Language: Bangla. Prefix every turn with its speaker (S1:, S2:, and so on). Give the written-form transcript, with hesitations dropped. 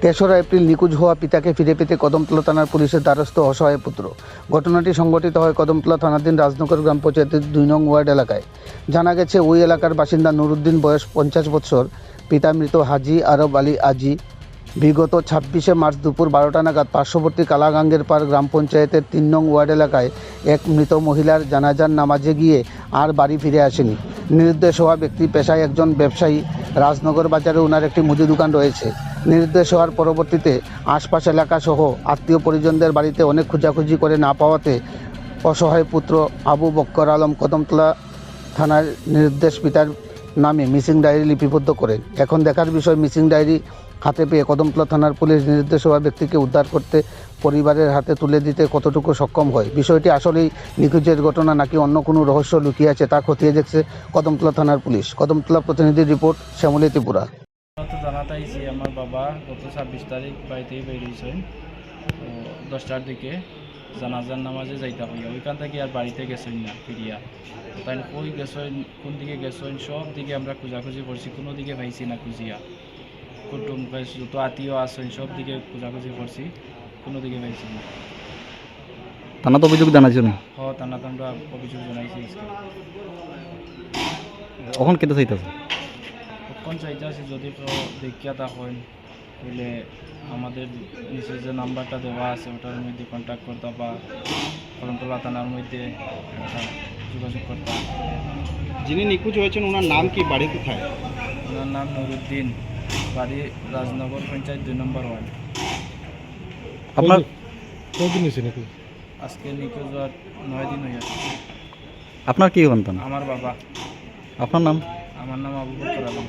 S1: তেসরা এপ্রিল নিখোঁজ হওয়া পিতাকে ফিরে পেতে কদমতলা থানার পুলিশের দ্বারস্থ অসহায় পুত্র। ঘটনাটি সংঘটিত হয় কদমতলা থানাধীন রাজনগর গ্রাম পঞ্চায়েতের ২ নং ওয়ার্ড এলাকায়। জানা গেছে, ওই এলাকার বাসিন্দা নুরুদ্দিন, বয়স ৫০ বছর, পিতা মৃত হাজি আরব আলী আজি। বিগত ২৬শে মার্চ দুপুর ১২টা নাগাদ পার্শ্ববর্তী কালাগাঙ্গের পাড় গ্রাম পঞ্চায়েতের ৩ নং ওয়ার্ড এলাকায় এক মৃত মহিলার জানাজার নামাজে গিয়ে আর বাড়ি ফিরে আসেনি। নিরুদ্দেশ হওয়া ব্যক্তি পেশায় একজন ব্যবসায়ী। রাজনগর বাজারে ওনার একটি মুদি দোকান রয়েছে। নিরুদ্দেশ হওয়ার পরবর্তীতে আশপাশ এলাকাসহ আত্মীয় পরিজনদের বাড়িতে অনেক খোঁজাখুঁজি করে না পাওয়াতে অসহায় পুত্র আবু বক্কর আলম কদমতলা থানার নিরুদ্দেশ পিতার নামে মিসিং ডায়েরি লিপিবদ্ধ করেন। এখন দেখার বিষয়, মিসিং ডায়েরি হাতে পেয়ে কদমতলা থানার পুলিশ নিরুদ্দেশ হওয়া ব্যক্তিকে উদ্ধার করতে পরিবারের হাতে তুলে দিতে কতটুকু সক্ষম হয়। বিষয়টি আসলেই নিখোঁজের ঘটনা নাকি অন্য কোনো রহস্য লুকিয়ে আছে তা খতিয়ে দেখছে কদমতলা থানার পুলিশ। কদমতলা প্রতিনিধির রিপোর্ট, শ্যামলী ত্রিপুরা।
S2: তো জানাতে আইছি আমার বাবা গত ২৬ তারিখ বাড়িতেই বেরিয়েছেন ১০টার দিকে জানাজার নামাজে যাইতে হইয়া, ওইখান থেকে আর বাড়িতে গেছেন না ফিরিয়া। তাই কই গেছেন, কোন দিকে গেছেন, সব দিকে আমরা খোঁজাখুঁজি করছি, কোনো দিকে পাইছি না খুঁজিয়া। কুটুম যত আত্মীয় আছেন সব দিকে খোঁজাখুঁজি করছি, কোনো দিকে পাইছি না।
S3: থানা তো অভিযোগ জানাইছো না?
S2: থানাতে আমরা অভিযোগ জানাইছি।
S3: কখন কেটে চাইতেছে?
S2: কখন চাইতে আছি যদি দেখিয়া তা হয় তাহলে আমাদের নিচে যে নাম্বারটা দেওয়া আছে ওটার মধ্যে কন্ট্যাক্ট করতে বা কদমতলা থানার মধ্যে একটা যোগাযোগ করতাম।
S4: যিনি নিখোঁজ হয়েছেন ওনার নাম কি, বাড়ি কোথায়?
S2: ওনার নাম নুরুদ্দিন, বাড়ি রাজনগর পঞ্চায়েত ২ নম্বর ওয়ার্ড।
S3: আপনার
S4: কতদিন হয়েছে নিখোঁজ?
S2: আজকে নিখোঁজ হওয়ার ৯ দিন হয়ে গেছে।
S3: আপনার কি সন্তান?
S2: আমার বাবা।
S3: আপনার নাম?
S2: আমার নাম আবু বকর আলম।